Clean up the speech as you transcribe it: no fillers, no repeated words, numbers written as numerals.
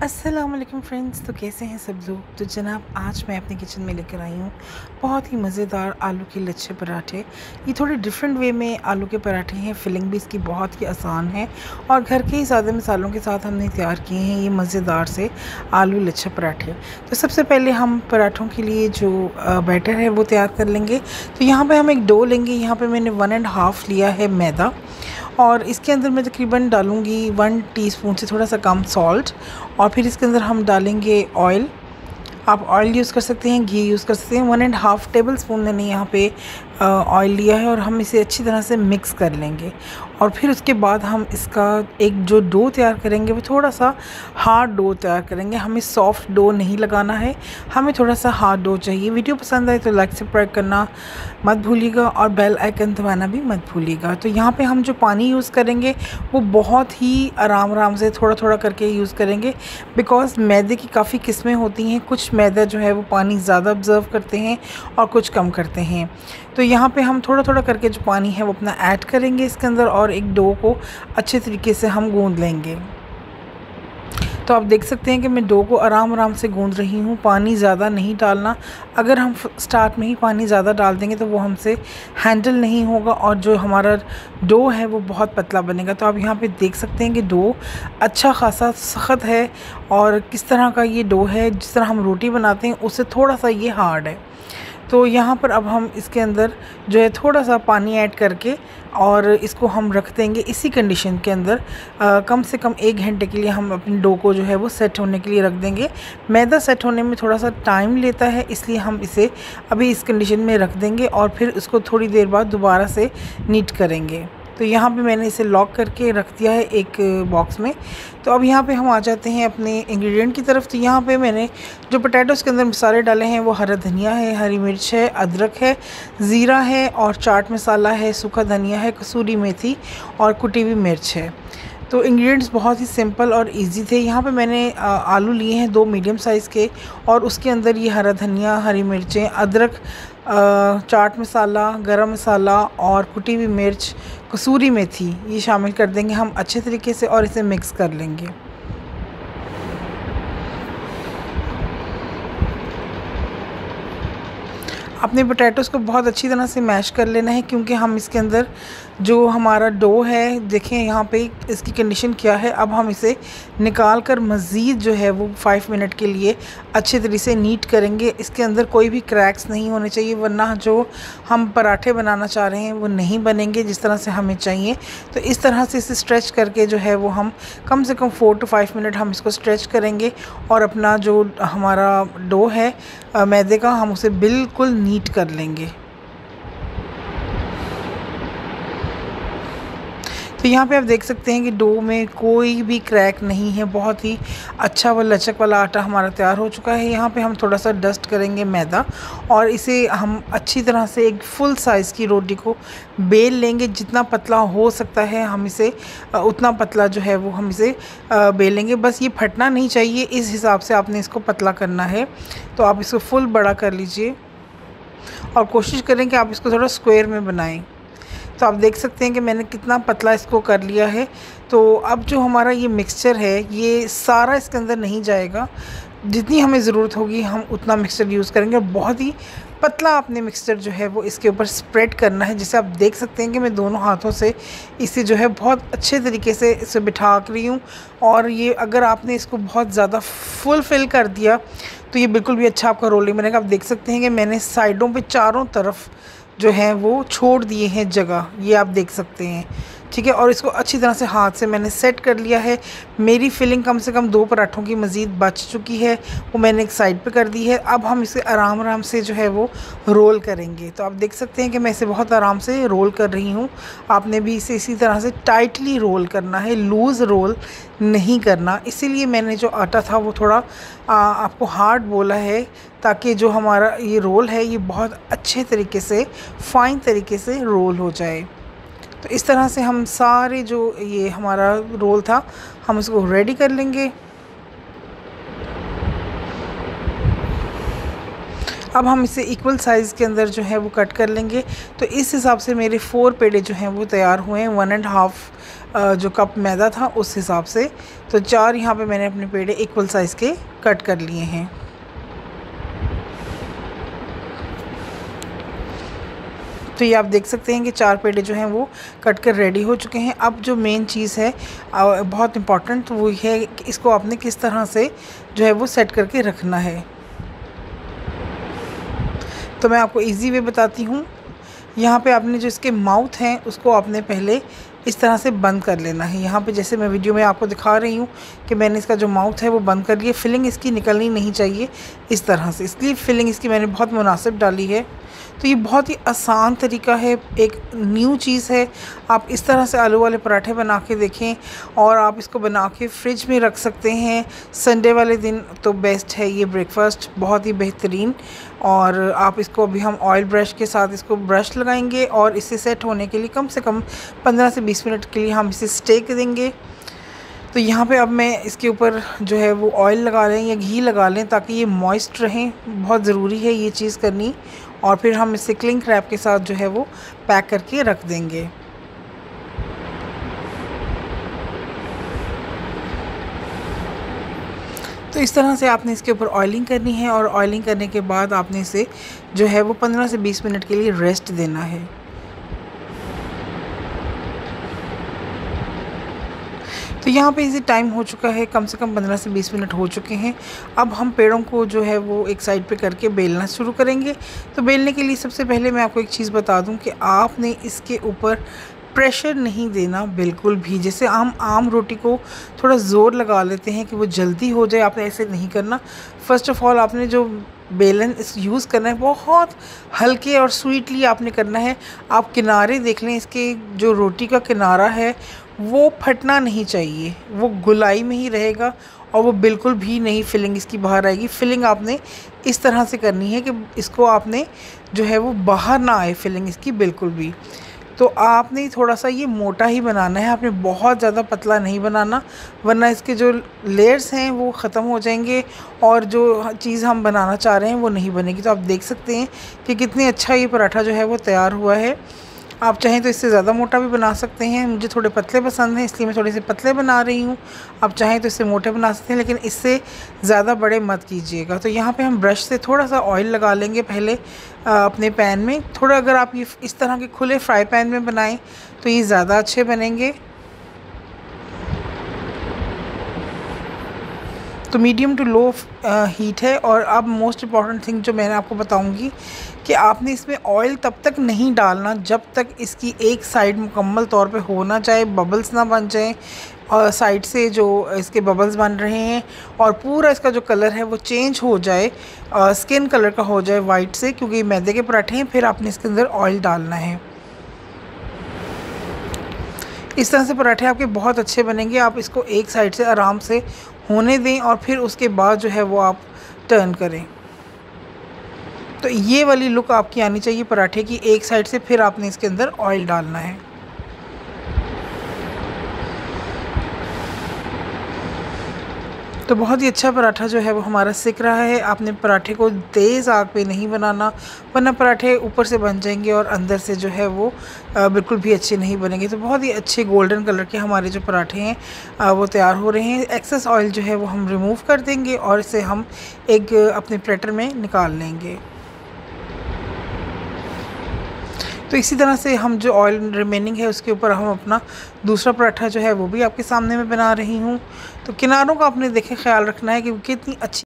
अस्सलाम वालेकुम फ्रेंड्स। तो कैसे हैं सब लोग। तो जनाब आज मैं अपने किचन में लेकर आई हूँ बहुत ही मज़ेदार आलू के लच्छे पराठे। ये थोड़े डिफरेंट वे में आलू के पराठे हैं। फिलिंग भी इसकी बहुत ही आसान है और घर के ही सादे मसालों के साथ हमने तैयार किए हैं ये मज़ेदार से आलू लच्छे पराठे। तो सबसे पहले हम पराठों के लिए जो बैटर है वो तैयार कर लेंगे। तो यहाँ पर हम एक डो लेंगे। यहाँ पर मैंने 1.5 लिया है मैदा और इसके अंदर मैं तकरीबन डालूँगी 1 टीस्पून से थोड़ा सा कम सॉल्ट। और फिर इसके अंदर हम डालेंगे ऑयल। आप ऑयल यूज़ कर सकते हैं, घी यूज़ कर सकते हैं। 1.5 टेबल स्पून मैंने यहाँ पे ऑयल लिया है और हम इसे अच्छी तरह से मिक्स कर लेंगे। और फिर उसके बाद हम इसका एक जो डो तैयार करेंगे वो थोड़ा सा हार्ड डो तैयार करेंगे। हमें सॉफ्ट डो नहीं लगाना है, हमें थोड़ा सा हार्ड डो चाहिए। वीडियो पसंद आए तो लाइक सब्सक्राइब करना मत भूलिएगा और बेल आइकन दबाना भी मत भूलिएगा। तो यहाँ पे हम जो पानी यूज़ करेंगे वो बहुत ही आराम आराम से थोड़ा थोड़ा करके यूज़ करेंगे, बिकॉज़ मैदे की काफ़ी किस्में होती हैं। कुछ मैदा जो है वो पानी ज़्यादा ऑब्ज़र्व करते हैं और कुछ कम करते हैं। तो यहाँ पे हम थोड़ा थोड़ा करके जो पानी है वो अपना ऐड करेंगे इसके अंदर और एक डो को अच्छे तरीके से हम गूंद लेंगे। तो आप देख सकते हैं कि मैं डो को आराम आराम से गूंद रही हूँ। पानी ज़्यादा नहीं डालना। अगर हम स्टार्ट में ही पानी ज़्यादा डाल देंगे तो वो हमसे हैंडल नहीं होगा और जो हमारा डो है वो बहुत पतला बनेगा। तो आप यहाँ पे देख सकते हैं कि डो अच्छा खासा सख्त है और किस तरह का ये डो है, जिस तरह हम रोटी बनाते हैं उससे थोड़ा सा ये हार्ड है। तो यहाँ पर अब हम इसके अंदर जो है थोड़ा सा पानी ऐड करके और इसको हम रख देंगे इसी कंडीशन के अंदर। कम से कम 1 घंटे के लिए हम अपने डो को जो है वो सेट होने के लिए रख देंगे। मैदा सेट होने में थोड़ा सा टाइम लेता है, इसलिए हम इसे अभी इस कंडीशन में रख देंगे और फिर इसको थोड़ी देर बाद दोबारा से नीट करेंगे। तो यहाँ पे मैंने इसे लॉक करके रख दिया है एक बॉक्स में। तो अब यहाँ पे हम आ जाते हैं अपने इंग्रेडिएंट की तरफ। तो यहाँ पे मैंने जो पोटैटोज़ के अंदर मसाले डाले हैं वो हरा धनिया है, हरी मिर्च है, अदरक है, ज़ीरा है और चाट मसाला है, सूखा धनिया है, कसूरी मेथी और कुटी हुई मिर्च है। तो इंग्रेडिएंट्स बहुत ही सिंपल और इजी थे। यहाँ पे मैंने आलू लिए हैं 2 मीडियम साइज़ के और उसके अंदर ये हरा धनिया, हरी मिर्चें, अदरक, चाट मसाला, गरम मसाला और कुटी हुई मिर्च, कसूरी मेथी ये शामिल कर देंगे हम अच्छे तरीके से और इसे मिक्स कर लेंगे। अपने पोटैटोज़ को बहुत अच्छी तरह से मैश कर लेना है, क्योंकि हम इसके अंदर जो हमारा डो है देखें यहाँ पे इसकी कंडीशन क्या है। अब हम इसे निकाल कर मज़ीद जो है वो 5 मिनट के लिए अच्छे तरीके से नीट करेंगे। इसके अंदर कोई भी क्रैक्स नहीं होने चाहिए, वरना जो हम पराठे बनाना चाह रहे हैं वो नहीं बनेंगे जिस तरह से हमें चाहिए। तो इस तरह से इसे स्ट्रेच करके जो है वो हम कम से कम 4 to 5 मिनट हम इसको स्ट्रेच करेंगे और अपना जो हमारा डो है मैदे का, हम उसे बिल्कुल नीट कर लेंगे। तो यहाँ पे आप देख सकते हैं कि डो में कोई भी क्रैक नहीं है। बहुत ही अच्छा व लचक वाला आटा हमारा तैयार हो चुका है। यहाँ पे हम थोड़ा सा डस्ट करेंगे मैदा और इसे हम अच्छी तरह से एक फुल साइज़ की रोटी को बेल लेंगे। जितना पतला हो सकता है हम इसे उतना पतला जो है वो हम इसे बेलेंगे। बस ये फटना नहीं चाहिए, इस हिसाब से आपने इसको पतला करना है। तो आप इसको फुल बड़ा कर लीजिए और कोशिश करें कि आप इसको थोड़ा स्क्वायर में बनाएं। तो आप देख सकते हैं कि मैंने कितना पतला इसको कर लिया है। तो अब जो हमारा ये मिक्सचर है ये सारा इसके अंदर नहीं जाएगा, जितनी हमें ज़रूरत होगी हम उतना मिक्सचर यूज़ करेंगे। और बहुत ही पतला आपने मिक्सचर जो है वो इसके ऊपर स्प्रेड करना है। जैसे आप देख सकते हैं कि मैं दोनों हाथों से इसे जो है बहुत अच्छे तरीके से इसे बिठा रही हूँ। और ये अगर आपने इसको बहुत ज़्यादा फुल फिल कर दिया तो ये बिल्कुल भी अच्छा आपका रोल नहीं बनेगा। आप देख सकते हैं कि मैंने साइडों पे चारों तरफ जो है वो छोड़ दिए हैं जगह, ये आप देख सकते हैं, ठीक है। और इसको अच्छी तरह से हाथ से मैंने सेट कर लिया है। मेरी फिलिंग कम से कम 2 पराठों की मज़ीद बच चुकी है, वो मैंने एक साइड पे कर दी है। अब हम इसे आराम आराम से जो है वो रोल करेंगे। तो आप देख सकते हैं कि मैं इसे बहुत आराम से रोल कर रही हूँ। आपने भी इसे इसी तरह से टाइटली रोल करना है, लूज़ रोल नहीं करना। इसीलिए मैंने जो आटा था वो थोड़ा आपको हार्ड बोला है, ताकि जो हमारा ये रोल है ये बहुत अच्छे तरीके से फ़ाइन तरीके से रोल हो जाए। तो इस तरह से हम सारे जो ये हमारा रोल था हम इसको रेडी कर लेंगे। अब हम इसे इक्वल साइज़ के अंदर जो है वो कट कर लेंगे। तो इस हिसाब से मेरे 4 पेड़े जो हैं वो तैयार हुए हैं, 1.5 जो कप मैदा था उस हिसाब से। तो 4 यहाँ पे मैंने अपने पेड़े इक्वल साइज़ के कट कर लिए हैं। तो ये आप देख सकते हैं कि 4 पेड़े जो हैं वो कट कर रेडी हो चुके हैं। अब जो मेन चीज़ है बहुत इम्पॉर्टेंट, वो है कि इसको आपने किस तरह से जो है वो सेट करके रखना है। तो मैं आपको इजी वे बताती हूँ। यहाँ पे आपने जो इसके माउथ हैं उसको आपने पहले इस तरह से बंद कर लेना है। यहाँ पे जैसे मैं वीडियो में आपको दिखा रही हूँ कि मैंने इसका जो माउथ है वो बंद कर लिया। फिलिंग इसकी निकलनी नहीं चाहिए इस तरह से, इसलिए फिलिंग इसकी मैंने बहुत मुनासिब डाली है। तो ये बहुत ही आसान तरीका है, एक न्यू चीज़ है। आप इस तरह से आलू वाले पराठे बना के देखें और आप इसको बना के फ्रिज में रख सकते हैं। संडे वाले दिन तो बेस्ट है ये ब्रेकफास्ट, बहुत ही बेहतरीन। और आप इसको अभी हम ऑयल ब्रश के साथ इसको ब्रश लगाएंगे और इसे सेट होने के लिए कम से कम 15 से 20 मिनट के लिए हम इसे स्टेक देंगे। तो यहाँ पे अब मैं इसके ऊपर जो है वो ऑयल लगा लें या घी लगा लें ताकि ये मॉइस्ट रहें, बहुत ज़रूरी है ये चीज़ करनी। और फिर हम इसे क्लिंग रैप के साथ जो है वो पैक करके रख देंगे। तो इस तरह से आपने इसके ऊपर ऑयलिंग करनी है और ऑयलिंग करने के बाद आपने इसे जो है वो 15 से 20 मिनट के लिए रेस्ट देना है। तो यहाँ पे इसे टाइम हो चुका है, कम से कम 15 से 20 मिनट हो चुके हैं। अब हम पेड़ों को जो है वो एक साइड पे करके बेलना शुरू करेंगे। तो बेलने के लिए सबसे पहले मैं आपको एक चीज़ बता दूं कि आपने इसके ऊपर प्रेशर नहीं देना बिल्कुल भी। जैसे हम आम रोटी को थोड़ा ज़ोर लगा लेते हैं कि वो जल्दी हो जाए, आपने ऐसे नहीं करना। फ़र्स्ट ऑफ़ ऑल आपने जो बेलन इस यूज़ करना है बहुत हल्के और स्वीटली आपने करना है। आप किनारे देख लें, इसके जो रोटी का किनारा है वो फटना नहीं चाहिए, वो गुलाई में ही रहेगा और वो बिल्कुल भी नहीं फिलिंग इसकी बाहर आएगी। फिलिंग आपने इस तरह से करनी है कि इसको आपने जो है वो बाहर ना आए फिलिंग इसकी बिल्कुल भी। तो आपने थोड़ा सा ये मोटा ही बनाना है, आपने बहुत ज़्यादा पतला नहीं बनाना, वरना इसके जो लेयर्स हैं वो ख़त्म हो जाएंगे और जो चीज़ हम बनाना चाह रहे हैं वो नहीं बनेगी। तो आप देख सकते हैं कि कितनी अच्छा ये पराठा जो है वो तैयार हुआ है। आप चाहें तो इससे ज़्यादा मोटा भी बना सकते हैं, मुझे थोड़े पतले पसंद हैं इसलिए मैं थोड़े से पतले बना रही हूँ। आप चाहें तो इससे मोटे बना सकते हैं, लेकिन इससे ज़्यादा बड़े मत कीजिएगा। तो यहाँ पे हम ब्रश से थोड़ा सा ऑयल लगा लेंगे पहले अपने पैन में। थोड़ा अगर आप ये इस तरह के खुले फ्राई पैन में बनाएं तो ये ज़्यादा अच्छे बनेंगे। तो मीडियम टू लो हीट है। और अब मोस्ट इम्पॉर्टेंट थिंग जो मैंने आपको बताऊंगी कि आपने इसमें ऑयल तब तक नहीं डालना जब तक इसकी एक साइड मुकम्मल तौर पे हो ना जाए, बबल्स ना बन जाए और साइड से जो इसके बबल्स बन रहे हैं और पूरा इसका जो कलर है वो चेंज हो जाए, स्किन कलर का हो जाए वाइट से, क्योंकि ये मैदे के पराठे हैं। फिर आपने इसके अंदर ऑयल डालना है। इस तरह से पराठे आपके बहुत अच्छे बनेंगे। आप इसको एक साइड से आराम से होने दें और फिर उसके बाद जो है वो आप टर्न करें। तो ये वाली लुक आपकी आनी चाहिए पराठे की एक साइड से, फिर आपने इसके अंदर ऑयल डालना है। तो बहुत ही अच्छा पराठा जो है वो हमारा सिक रहा है। आपने पराठे को तेज़ आग पे नहीं बनाना, वरना पराठे ऊपर से बन जाएंगे और अंदर से जो है वो बिल्कुल भी अच्छे नहीं बनेंगे। तो बहुत ही अच्छे गोल्डन कलर के हमारे जो पराठे हैं वो तैयार हो रहे हैं। एक्सेस ऑयल जो है वो हम रिमूव कर देंगे और इसे हम एक अपने प्लेटर में निकाल लेंगे। तो इसी तरह से हम जो ऑयल रिमेनिंग है उसके ऊपर हम अपना दूसरा पराठा जो है वो भी आपके सामने में बना रही हूँ। तो किनारों का आपने देखे ख्याल रखना है कि कितनी अच्छी